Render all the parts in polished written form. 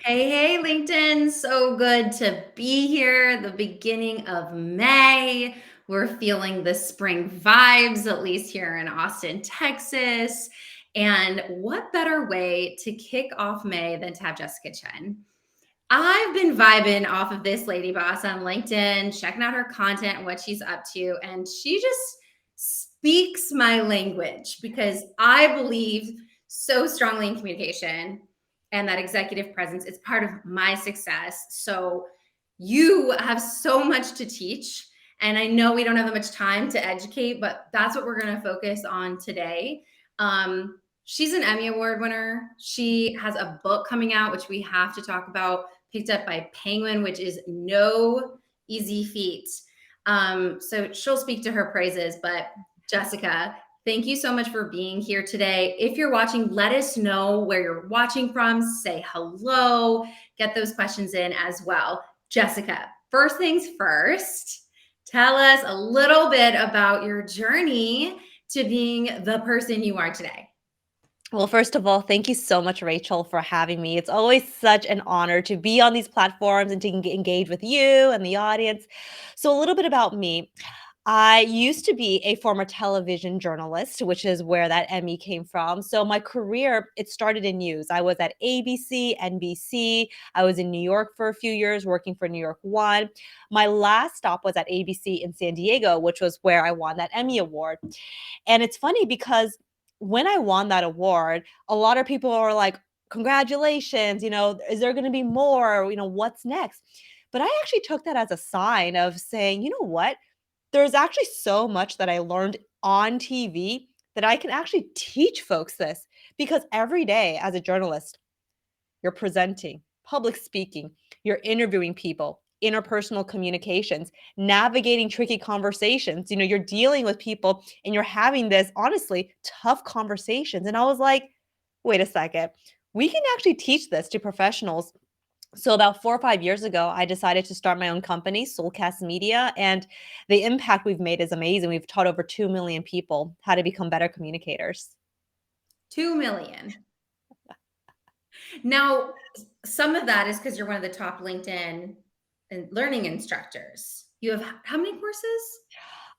Hey, hey, LinkedIn. So good to be here. The beginning of May. We're feeling the spring vibes, at least here in Austin, Texas. And what better way to kick off May than to have Jessica Chen? I've been vibing off of this lady boss on LinkedIn, checking out her content and what she's up to. And she just speaks my language because I believe so strongly in communication and that executive presence is part of my success. So you have so much to teach. And I know we don't have that much time to educate, but that's what we're going to focus on today. She's an Emmy Award winner. She has a book coming out, which we have to talk about, picked up by Penguin, which is no easy feat. So she'll speak to her praises. But Jessica, thank you so much for being here today. If you're watching, let us know where you're watching from. Say hello, get those questions in as well. Jessica, first things first, tell us a little bit about your journey to being the person you are today. Well, first of all, thank you so much, Rachel, for having me. It's always such an honor to be on these platforms and to engage with you and the audience. So, a little bit about me. I used to be a former television journalist, which is where that Emmy came from. So my career, it started in news. I was at ABC, NBC. I was in New York for a few years working for New York One. My last stop was at ABC in San Diego, which was where I won that Emmy Award. And it's funny because when I won that award, a lot of people are like, congratulations, is there going to be more? What's next? But I actually took that as a sign of saying, you know what? There's actually so much that I learned on TV that I can actually teach folks this because every day as a journalist, you're presenting, public speaking, you're interviewing people, interpersonal communications, navigating tricky conversations. You're dealing with people and you're having this honestly tough conversations. And I was like, wait a second, we can actually teach this to professionals. So about 4 or 5 years ago, I decided to start my own company, Soulcast Media, and the impact we've made is amazing. We've taught over 2 million people how to become better communicators. 2 million. Now, some of that is because you're one of the top LinkedIn and learning instructors. You have how many courses?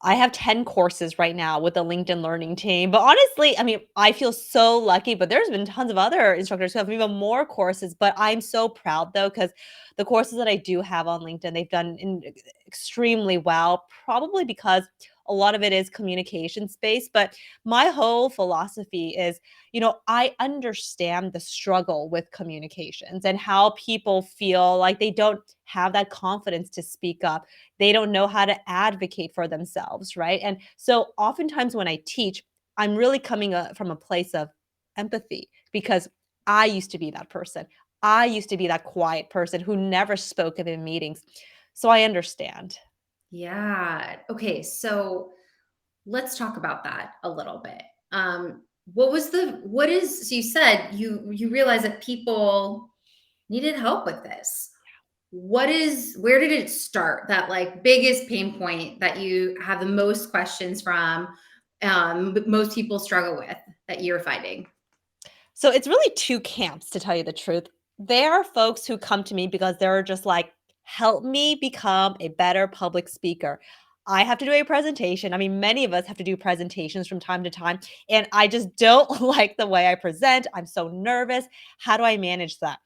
I have 10 courses right now with the LinkedIn Learning team. But honestly, I mean, I feel so lucky, but there's been tons of other instructors who have even more courses. But I'm so proud though, because the courses that I do have on LinkedIn, they've done extremely well, probably because a lot of it is communication space. But my whole philosophy is, I understand the struggle with communications and how people feel like they don't have that confidence to speak up. They don't know how to advocate for themselves, right? And so oftentimes when I teach, I'm really coming from a place of empathy because I used to be that person. I used to be that quiet person who never spoke up in meetings. So I understand. Yeah. Okay. So let's talk about that a little bit. So you said you realized that people needed help with this. Where did it start? That like biggest pain point that you have the most questions from, most people struggle with that you're finding? So it's really two camps, to tell you the truth. There are folks who come to me because they're just like, help me become a better public speaker. I have to do a presentation. I mean, many of us have to do presentations from time to time, and I just don't like the way I present. I'm so nervous. How do I manage that?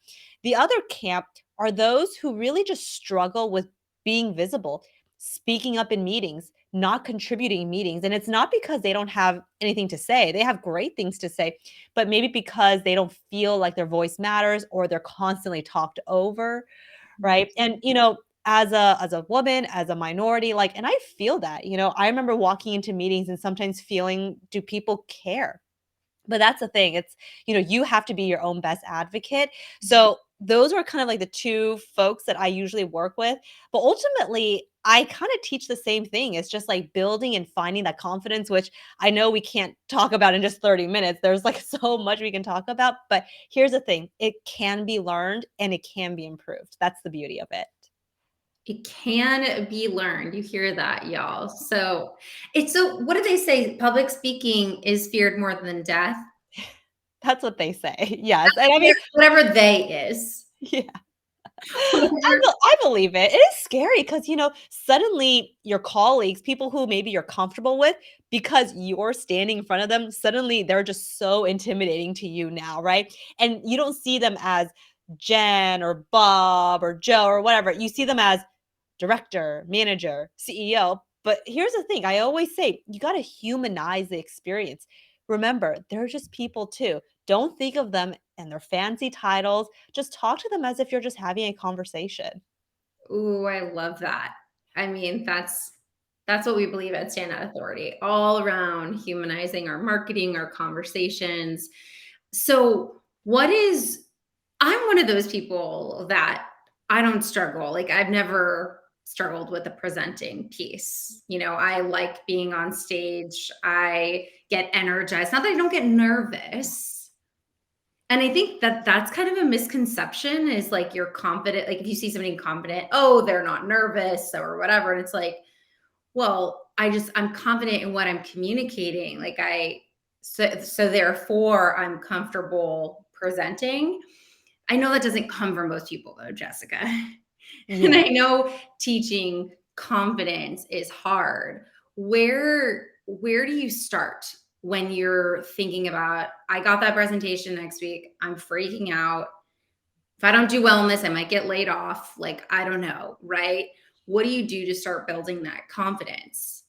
The other camp are those who really just struggle with being visible, speaking up in meetings, not contributing in meetings. And it's not because they don't have anything to say, they have great things to say, but maybe because they don't feel like their voice matters or they're constantly talked over, right? And as a woman, as a minority, like, and I feel that, I remember walking into meetings and sometimes feeling, do people care? But that's the thing. It's, you have to be your own best advocate. So those are kind of like the two folks that I usually work with. But ultimately, I kind of teach the same thing. It's just like building and finding that confidence, which I know we can't talk about in just 30 minutes. There's like so much we can talk about. But here's the thing, it can be learned and it can be improved. That's the beauty of it. It can be learned. You hear that, y'all. So what do they say? Public speaking is feared more than death. That's what they say. Yes. And I mean, Whatever they is. Yeah. Whatever. I believe it. It is scary because, suddenly your colleagues, people who maybe you're comfortable with, because you're standing in front of them, suddenly they're just so intimidating to you now, right? And you don't see them as Jen or Bob or Joe or whatever. You see them as director, manager, CEO. But here's the thing, I always say, you got to humanize the experience. Remember, they're just people too. Don't think of them and their fancy titles. Just talk to them as if you're just having a conversation. Ooh, I love that. I mean, that's what we believe at Stand Out Authority, all around humanizing our marketing, our conversations. So, what is I'm one of those people that I don't struggle. Like I've never struggled with the presenting piece. I like being on stage. I get energized. Not that I don't get nervous. And I think that that's kind of a misconception is like you're confident. Like if you see somebody confident, oh, they're not nervous or whatever. And it's like, well, I'm confident in what I'm communicating. So therefore I'm comfortable presenting. I know that doesn't come from most people though, Jessica. And Yeah. I know teaching confidence is hard. Where do you start when you're thinking about I got that presentation next week, I'm freaking out. If I don't do well in this, I might get laid off. Like I don't know, right? What do you do to start building that confidence?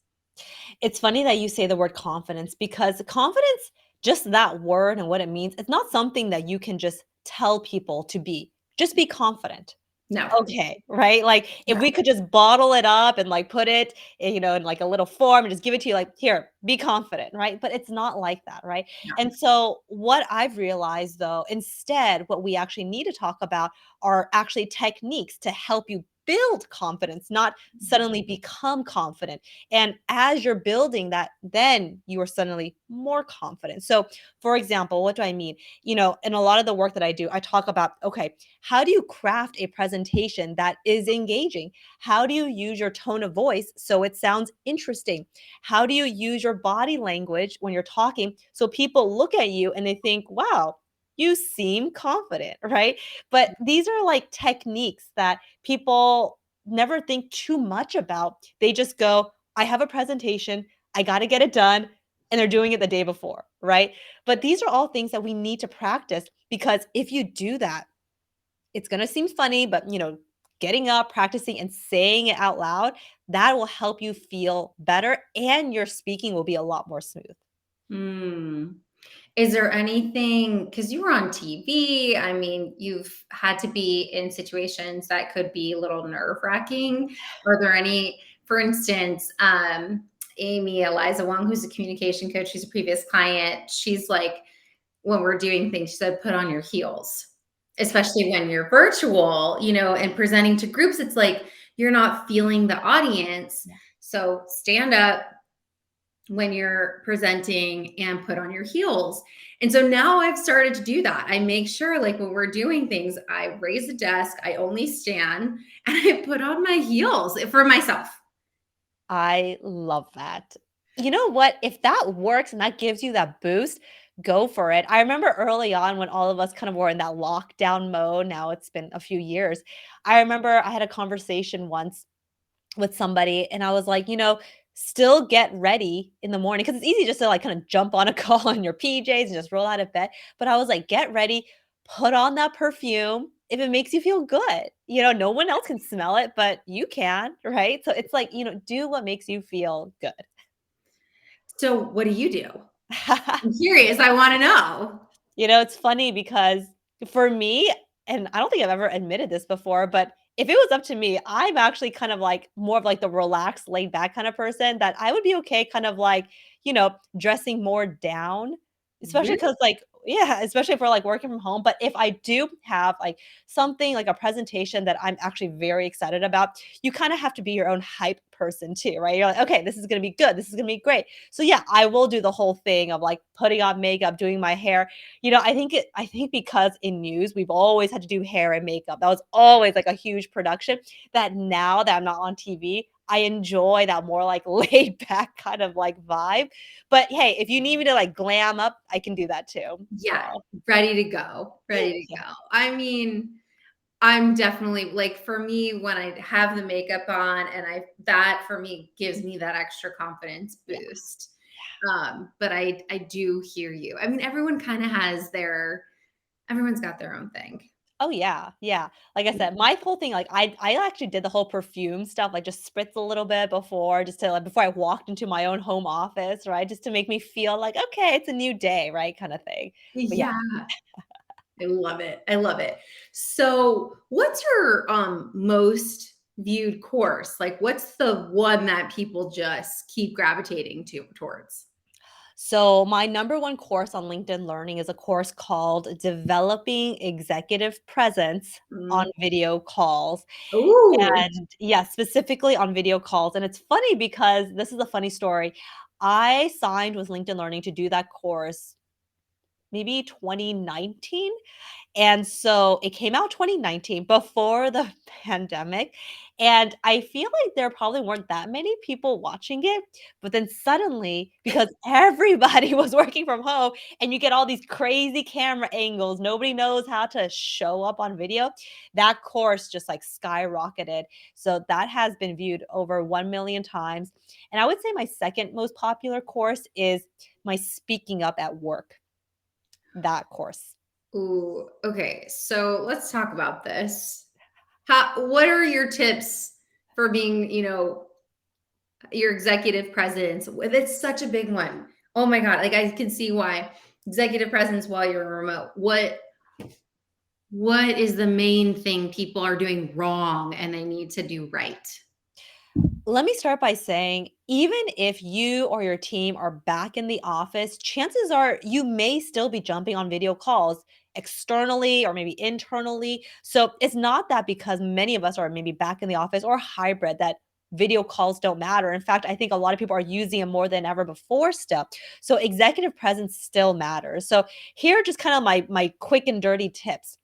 It's funny that you say the word confidence because confidence, just that word and what it means, it's not something that you can just tell people to be. Just be confident. No, Okay, right? Like, if no, we could just bottle it up and, like, put it, in, like, a little form and just give it to you, like, "Here, be confident," right? But it's not like that, right? no. And so, what I've realized, though, instead, what we actually need to talk about are actually techniques to help you build confidence, not suddenly become confident. And as you're building that, then you are suddenly more confident. So, for example, what do I mean? In a lot of the work that I do, I talk about, okay, how do you craft a presentation that is engaging? How do you use your tone of voice so it sounds interesting? How do you use your body language when you're talking so people look at you and they think, wow, you seem confident, right? But these are like techniques that people never think too much about. They just go, I have a presentation, I got to get it done. And they're doing it the day before, right? But these are all things that we need to practice because if you do that, it's gonna seem funny, but, getting up, practicing, and saying it out loud, that will help you feel better, and your speaking will be a lot more smooth. Hmm. Is there anything, because you were on TV, I mean, you've had to be in situations that could be a little nerve-wracking. Are there any, for instance, Amy Eliza Wong, who's a communication coach, she's a previous client. She's like, when we're doing things, she said, put on your heels, especially when you're virtual, and presenting to groups. It's like you're not feeling the audience. Yeah. So stand up when you're presenting and put on your heels. And so now I've started to do that. I make sure, like, when we're doing things, I raise the desk, I only stand, and I put on my heels for myself. I love that. You know what? If that works and that gives you that boost, go for it. I remember early on when all of us kind of were in that lockdown mode, now it's been a few years. I remember I had a conversation once with somebody and I was like, still get ready in the morning because it's easy just to like kind of jump on a call in your PJs and just roll out of bed. But I was like, get ready, put on that perfume if it makes you feel good. No one else can smell it, but you can, right? So it's like, do what makes you feel good. So what do you do? I'm curious. I want to know. It's funny because for me, and I don't think I've ever admitted this before, but if it was up to me, I'm actually kind of like more of like the relaxed, laid back kind of person that I would be okay kind of like, dressing more down, especially Really? because like, yeah, especially if we're like working from home. But if I do have like something like a presentation that I'm actually very excited about, you kind of have to be your own hype person too, right? You're like, okay, this is going to be good. This is going to be great. So yeah, I will do the whole thing of like putting on makeup, doing my hair. I think because in news we've always had to do hair and makeup. That was always like a huge production that now that I'm not on TV, I enjoy that more like laid back kind of like vibe. But hey, if you need me to like glam up, I can do that too. Yeah. So, Ready to go. Ready to yeah. go. I mean, I'm definitely like for me when I have the makeup on and I that for me gives me that extra confidence Yeah, boost. But I do hear you. I mean, everyone kind of has everyone's got their own thing. oh, yeah, yeah. Like I said, my whole thing, like, I actually did the whole perfume stuff, like, just spritz a little bit before just to, like before I walked into my own home office, right? Just to make me feel like, "Okay, it's a new day," right, kinda thing. But yeah. Yeah, I love it. I love it. So, what's your most viewed course? Like what's the one that people just keep gravitating towards? So, my number one course on LinkedIn Learning is a course called Developing Executive Presence on Mm. Video Calls. Ooh. And yeah, specifically on video calls. And it's funny because this is a funny story. I signed with LinkedIn Learning to do that course maybe 2019. And so it came out 2019 before the pandemic, and I feel like there probably weren't that many people watching it, but then suddenly, because everybody was working from home and you get all these crazy camera angles, nobody knows how to show up on video, that course just, like, skyrocketed. So that has been viewed over 1,000,000 times, and I would say my second most popular course is my Speaking Up at Work, that course. Ooh, okay. So let's talk about this. What are your tips for being, your executive presence? It's such a big one. Oh my God. Like I can see why executive presence while you're remote. What is the main thing people are doing wrong and they need to do right? Let me start by saying, even if you or your team are back in the office, chances are you may still be jumping on video calls externally or maybe internally. So it's not that because many of us are maybe back in the office or hybrid that video calls don't matter. In fact, I think a lot of people are using them more than ever before still. So executive presence still matters. So here are just kind of my quick and dirty tips.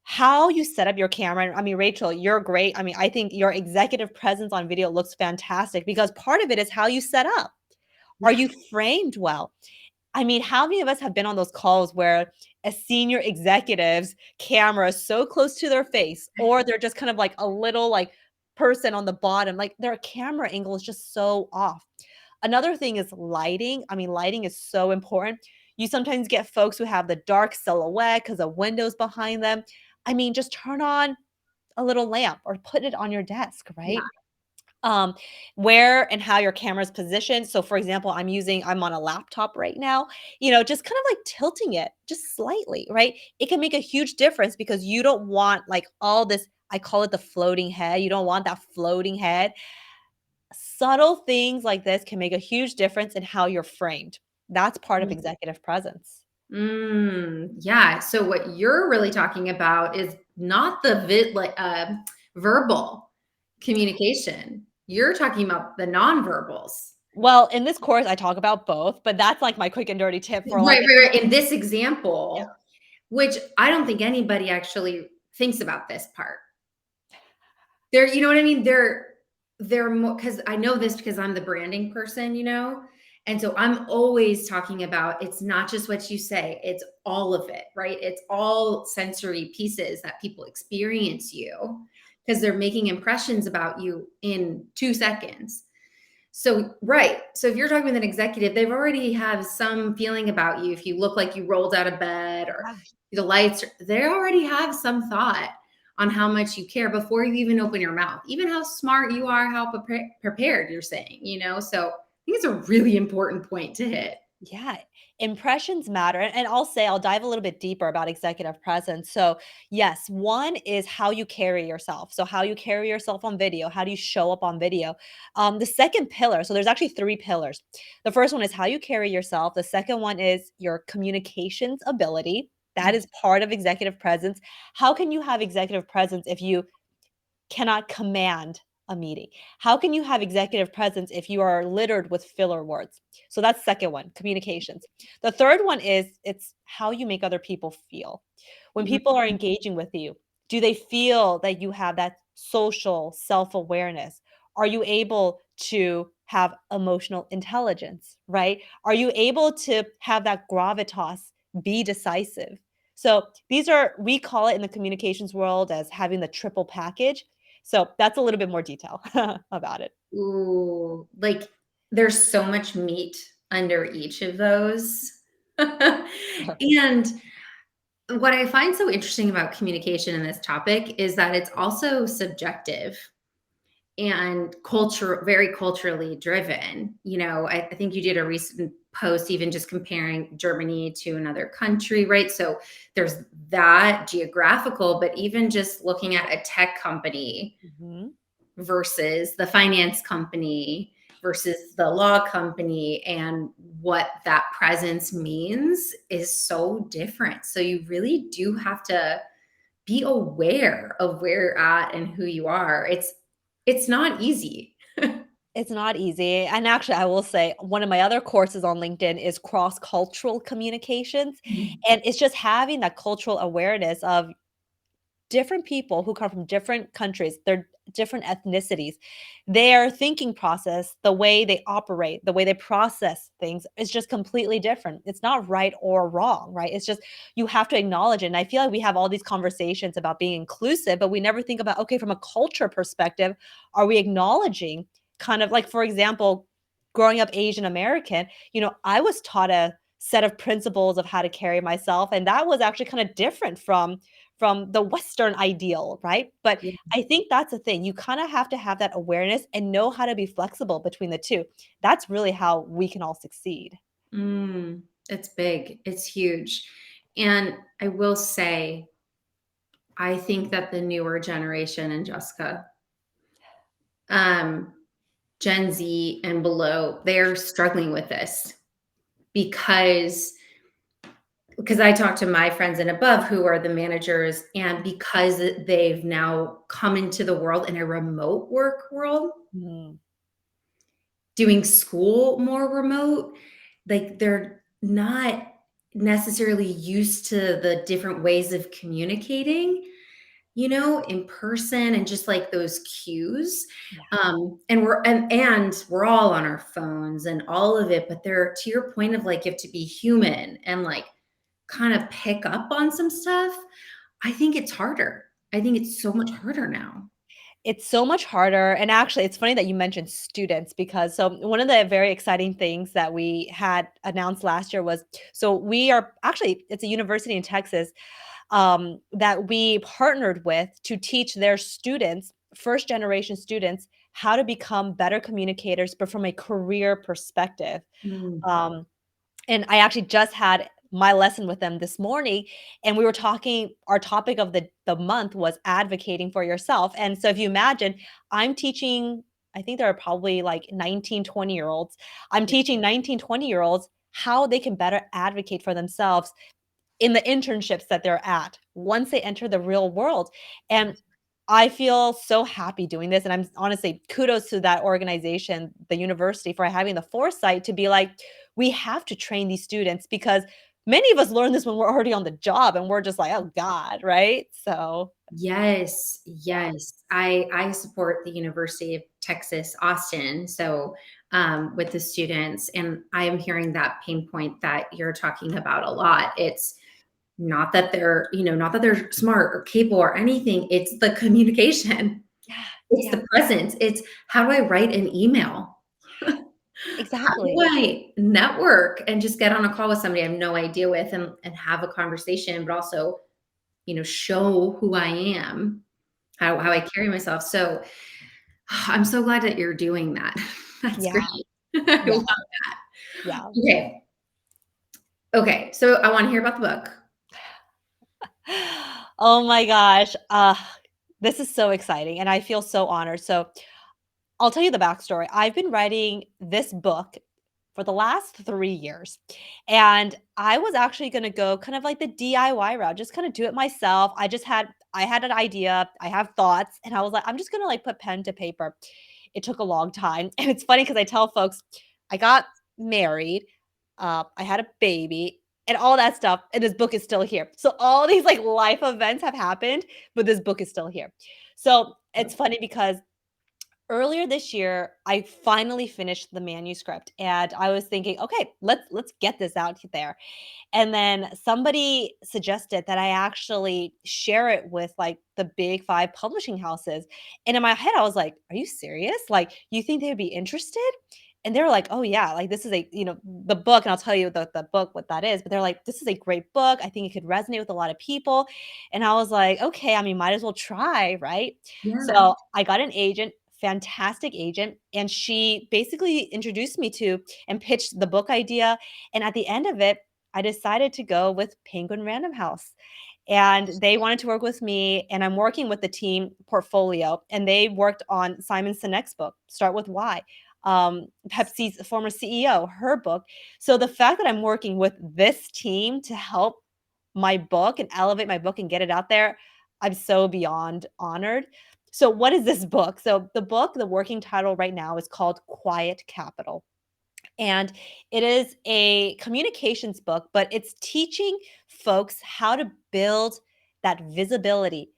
How you set up your camera, I mean, Rachel, you're great. I mean, I think your executive presence on video looks fantastic because part of it is how you set up. Are you framed well? I mean, how many of us have been on those calls where a senior executive's camera is so close to their face, or they're just kind of like a little like person on the bottom, like their camera angle is just so off. Another thing is lighting. I mean, lighting is so important. You sometimes get folks who have the dark silhouette because of windows behind them. I mean, just turn on a little lamp or put it on your desk, Yeah. right? um where and how your camera is positioned. So for example, I'm on a laptop right now, just kind of like tilting it just slightly, right? It can make a huge difference because you don't want like all this, I call it the floating head. You don't want that floating head. Subtle things like this can make a huge difference in how you're framed. That's part of executive presence. Yeah. So what you're really talking about is not the verbal communication. You're talking about the nonverbals. Well, in this course I talk about both, but that's like my quick and dirty tip for like Right, right, right. In this yeah. example, which I don't think anybody actually thinks about this part. You know what I mean? They're more because I know this because I'm the branding person, and so I'm always talking about it's not just what you say, it's all of it, right? It's all sensory pieces that people experience you because they're making impressions about you in 2 seconds. So, right. So if you're talking with an executive, they've already have some feeling about you. If you look like you rolled out of bed or Yeah. the lights, they already have some thought on how much you care before you even open your mouth, even how smart you are, how prepared you're saying. So I think it's a really important point to hit. Yeah, impressions matter. And I'll dive a little bit deeper about executive presence. So, yes, one is how you carry yourself. So, how you carry yourself on video, how do you show up on video? The second pillar, so there's actually three pillars. The first one is how you carry yourself. The second one is your communications ability. That is part of executive presence. How can you have executive presence if you cannot command a meeting? How can you have executive presence if you are littered with filler words? So that's second one, communications. The third one is it's how you make other people feel. When Mhm. people are engaging with you, do they feel that you have that social self-awareness? Are you able to have emotional intelligence, right? Are you able to have that gravitas, be decisive? So these are, we call it in the communications world as having the triple package. So that's a little bit more detail about it. Ooh, like there's so much meat under each of those. And what I find so interesting about communication in this topic is that it's also subjective and very culturally driven. I think you did a recent post, even just comparing Germany to another country, right? So there's that geographical, but even just looking at a tech company Mhm. versus the finance company versus the law company and what that presence means is so different. So you really do have to be aware of where you're at and who you are. It's not easy. It's not easy, and actually, I will say one of my other courses on LinkedIn is cross-cultural communications, Mhm. and it's just having that cultural awareness of different people who come from different countries, they're different ethnicities. Their thinking process, the way they operate, the way they process things is just completely different. It's not right or wrong, right? It's just you have to acknowledge it. And I feel like we have all these conversations about being inclusive, but we never think about, okay, from a culture perspective, are we acknowledging kind of like, for example, growing up Asian American, I was taught a set of principles of how to carry myself. And that was actually kind of different from the Western ideal, right? But Yeah. I think that's the thing. You kind of have to have that awareness and know how to be flexible between the two. That's really how we can all succeed. It's big. It's huge. And I will say, I think that the newer generation and Jessica, um, Gen Z and below, they're struggling with this because I talk to my friends and above who are the managers, and because they've now come into the world in a remote work world, Mhm. doing school more remote, like they're not necessarily used to the different ways of communicating, in person and just like those cues. Yeah. And we're all on our phones and all of it, but there, to your point of like, you have to be human and like kind of pick up on some stuff. I think it's harder. I think it's so much harder now. It's so much harder, and actually, it's funny that you mentioned students because one of the very exciting things that we had announced last year was so we are actually it's a university in Texas that we partnered with to teach their students, first generation students, how to become better communicators, but from a career perspective. Mm. Um, And I actually just had my lesson with them this morning, and we were talking our topic of the month was advocating for yourself, and so if you imagine, I'm teaching I think there are probably like 19, 20-year-olds. I'm teaching 19, 20-year-olds how they can better advocate for themselves in the internships that they're at once they enter the real world, and I feel so happy doing this, and I'm honestly kudos to that organization, the university, for having the foresight to be like, "We have to train these students," because many of us learn this when we're already on the job and we're just like, "Oh god," right? So, Yes, yeah. yes. I support the University of Texas, Austin, so, with the students, and I am hearing that pain point that you're talking about a lot. It's not that they're smart or capable or anything, it's the communication. Yeah, It's yeah, the presence. It's, "How do I write an email? How do exactly. I network and just get on a call with somebody I have no idea with and have a conversation, but also, show who I am, how I carry myself." So, I'm so glad that you're doing that. That's great. Yeah, I yeah, love that. yeah. Okay. Okay, so I wanna hear about the book. Oh my gosh, this is so exciting, and I feel so honored. So I'll tell you the backstory. I've been writing this book for the last 3 years, and I was actually gonna go kind of like the DIY route, just kinda do it myself. I had an idea, I have thoughts, and I was like, "I'm just gonna, like, put pen to paper." It took a long time, and it's funny because I tell folks, I got married, I had a baby, and all that stuff, and this book is still here. So all these, like, life events have happened, but this book is still here. So it's funny because earlier this year, I finally finished the manuscript, and I was thinking, "Okay, let's get this out there." And then somebody suggested that I actually share it with, like, the big 5 publishing houses, and in my head, I was like, "Are you serious? Like, you think they would be interested?" And they were like, "Oh, yeah, like, this is a" the book, and I'll tell you the book, what that is, but they're like, "This is a great book, I think it could resonate with a lot of people." And I was like, "Okay, I mean, might as well try, right?" Yeah. So, I got an agent, fantastic agent, and she basically introduced me to and pitched the book idea, and at the end of it, I decided to go with Penguin Random House, and they wanted to work with me, and I'm working with the team portfolio, and they worked on Simon Sinek's book, Start With Why, Pepsi's former CEO, her book. So the fact that I'm working with this team to help my book and elevate my book and get it out there, I'm so beyond honored. So what is this book? So the book, the working title right now is called Quiet Capital. And it is a communications book, but it's teaching folks how to build that visibility,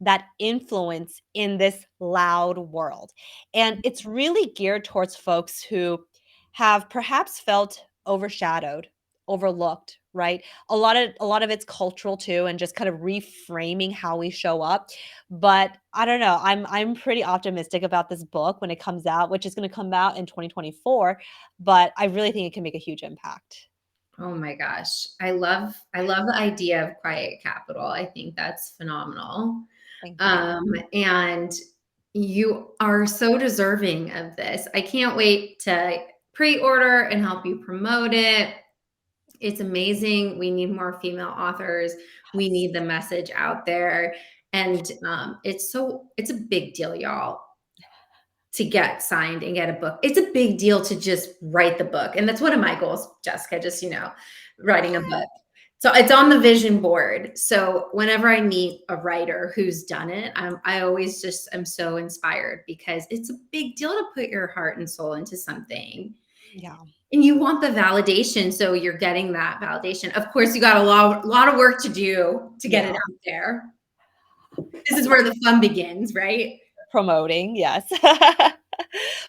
that influence in this loud world. And it's really geared towards folks who have perhaps felt overshadowed, overlooked, right? A lot of it's cultural too, and just kind of reframing how we show up. But I don't know. I'm pretty optimistic about this book when it comes out, which is going to come out in 2024, but I really think it can make a huge impact. Oh my gosh. I love the idea of quiet capital. I think that's phenomenal. Thank you. And you are so deserving of this. I can't wait to pre-order and help you promote it. It's amazing. We need more female authors. We Yes. need the message out there. And it's a big deal, y'all, to get signed and get a book. It's a big deal to just write the book. And that's one of my goals, Jessica, just, writing a book. So it's on the vision board. So whenever I meet a writer who's done it, I always just am so inspired because it's a big deal to put your heart and soul into something. Yeah. And you want the validation. So you're getting that validation. Of course, you got a lot of work to do to get it Yeah. out there. This is where the fun begins, right? Promoting, yes.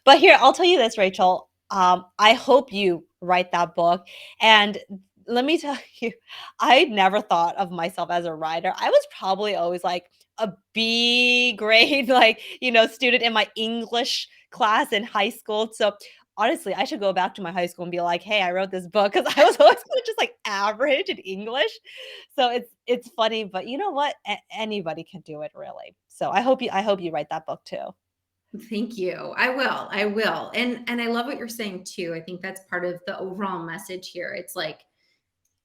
But here, I'll tell you this, Rachel, I hope you write that book, and let me tell you, I never thought of myself as a writer. I was probably always, like, a B grade, like, student in my English class in high school, so, honestly, I should go back to my high school and be like, "Hey, I wrote this book," because I was always kinda just, like, average in English. So it's funny, but you know what? Anybody can do it really. So I hope you write that book too. Thank you. I will. I will. And I love what you're saying too. I think that's part of the overall message here. It's like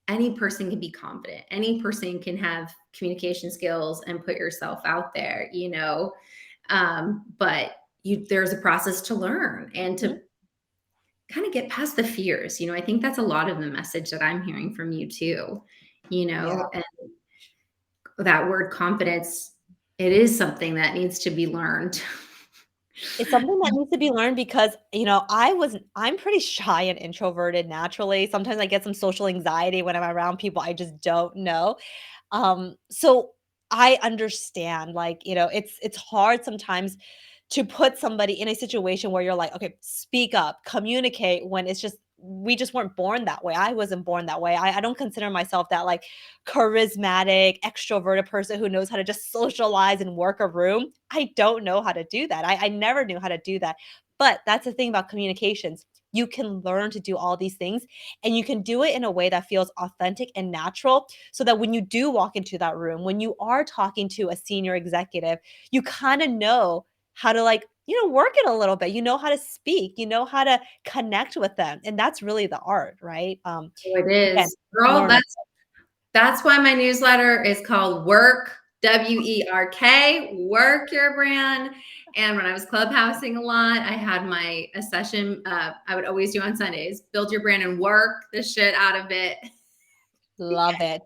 any person can be confident. Any person can have communication skills and put yourself out there. But there's a process to learn and Mhm. to kind of get past the fears. I think that's a lot of the message that I'm hearing from you too. Yeah. And that word confidence, it is something that needs to be learned. It's something that needs to be learned because, I'm pretty shy and introverted naturally. Sometimes I get some social anxiety when I'm around people I just don't know. So I understand, like, it's hard sometimes to put somebody in a situation where you're like, okay, speak up, communicate when it's just we just weren't born that way. I wasn't born that way. I don't consider myself that like charismatic, extroverted person who knows how to just socialize and work a room. I don't know how to do that. I never knew how to do that. But that's the thing about communications. You can learn to do all these things and you can do it in a way that feels authentic and natural so that when you do walk into that room, when you are talking to a senior executive, you kind of know how to like, work it a little bit. You know how to speak, you know how to connect with them. And that's really the art, right? Oh, it Again, is. Girl, learn. that's why my newsletter is called Work, WERK, Work Your Brand. And when I was clubhousing a lot, I had a session I would always do on Sundays, build your brand and work the shit out of it. Love it.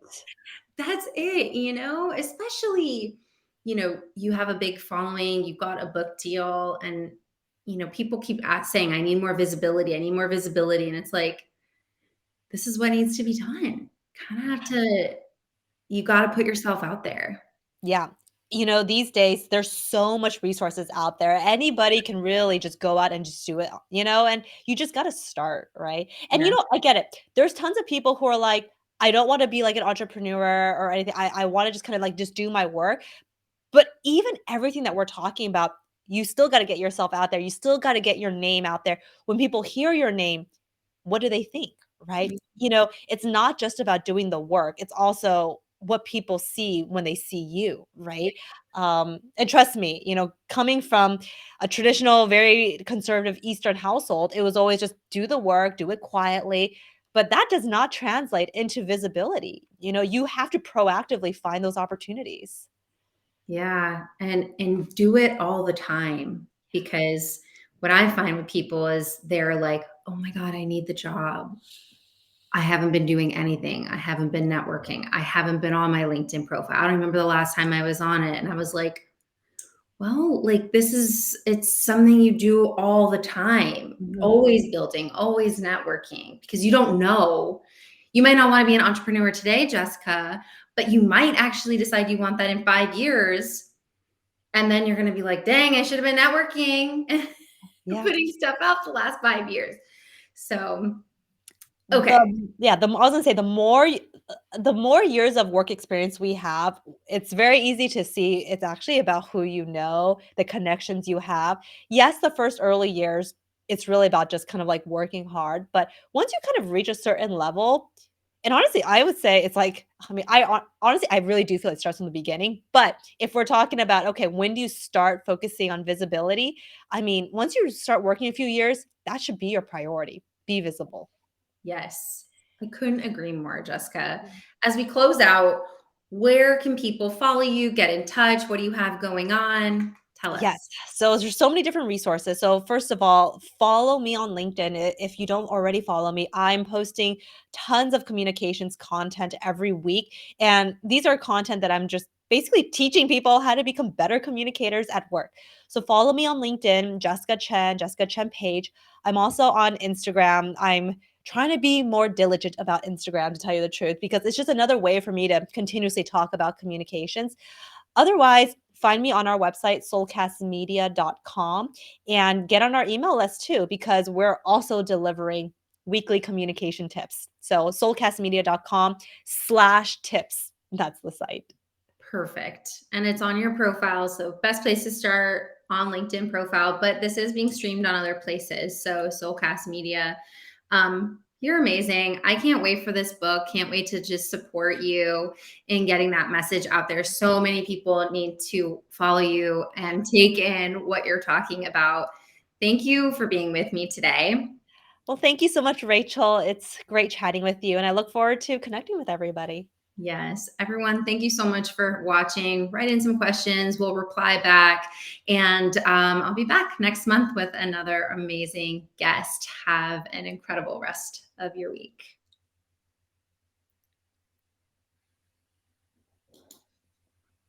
That's it, especially, you have a big following, you've got a book deal, and, people keep saying, I need more visibility. I need more visibility. And it's like, this is what needs to be done. Kind of have to, you got to put yourself out there. Yeah. these days there's so much resources out there. Anybody can really just go out and just do it, and you just got to start, right? And Yeah. I get it. There's tons of people who are like, I don't want to be like an entrepreneur or anything. I want to just kind of like just do my work. But even everything that we're talking about, you still got to get yourself out there. You still got to get your name out there. When people hear your name, what do they think, right? It's not just about doing the work, it's also what people see when they see you, right? And trust me, coming from a traditional, very conservative Eastern household, it was always just do the work, do it quietly. But that does not translate into visibility. You have to proactively find those opportunities. Yeah, and do it all the time, because what I find with people is they're like, "Oh my god, I need the job. I haven't been doing anything. I haven't been networking. I haven't been on my LinkedIn profile. I don't remember the last time I was on it." And I was like, "Well, like it's something you do all the time. Mhm. Always building, always networking, because you don't know. You might not want to be an entrepreneur today, Jessica, but you might actually decide you want that in 5 years, and then you're gonna be like, dang, I should have been networking and Yeah. putting stuff out the last 5 years. So, okay. I was gonna say the more years of work experience we have, it's very easy to see it's actually about who you know, the connections you have. Yes, the first early years, it's really about just kind of like working hard, but once you kind of reach a certain level, and honestly, I would say it's like, I mean, honestly, I really do feel it starts from the beginning. But if we're talking about, okay, when do you start focusing on visibility? I mean, once you start working a few years, that should be your priority. Be visible. Yes. I couldn't agree more, Jessica. As we close out, where can people follow you, get in touch? What do you have going on? Tell Yes. us. So there's so many different resources. So first of all, follow me on LinkedIn. If you don't already follow me, I'm posting tons of communications content every week. And these are content that I'm just basically teaching people how to become better communicators at work. So follow me on LinkedIn, Jessica Chen page. I'm also on Instagram. I'm trying to be more diligent about Instagram, to tell you the truth, because it's just another way for me to continuously talk about communications. Otherwise, find me on our website, soulcastmedia.com, and get on our email list too, because we're also delivering weekly communication tips. So soulcastmedia.com/tips. That's the site. Perfect. And it's on your profile. So, best place to start on LinkedIn profile, but this is being streamed on other places. So, Soulcast Media. You're amazing. I can't wait for this book. Can't wait to just support you in getting that message out there. So many people need to follow you and take in what you're talking about. Thank you for being with me today. Well, thank you so much, Rachel. It's great chatting with you, and I look forward to connecting with everybody. Yes, everyone, thank you so much for watching. Write in some questions, we'll reply back. And I'll be back next month with another amazing guest. Have an incredible rest of your week.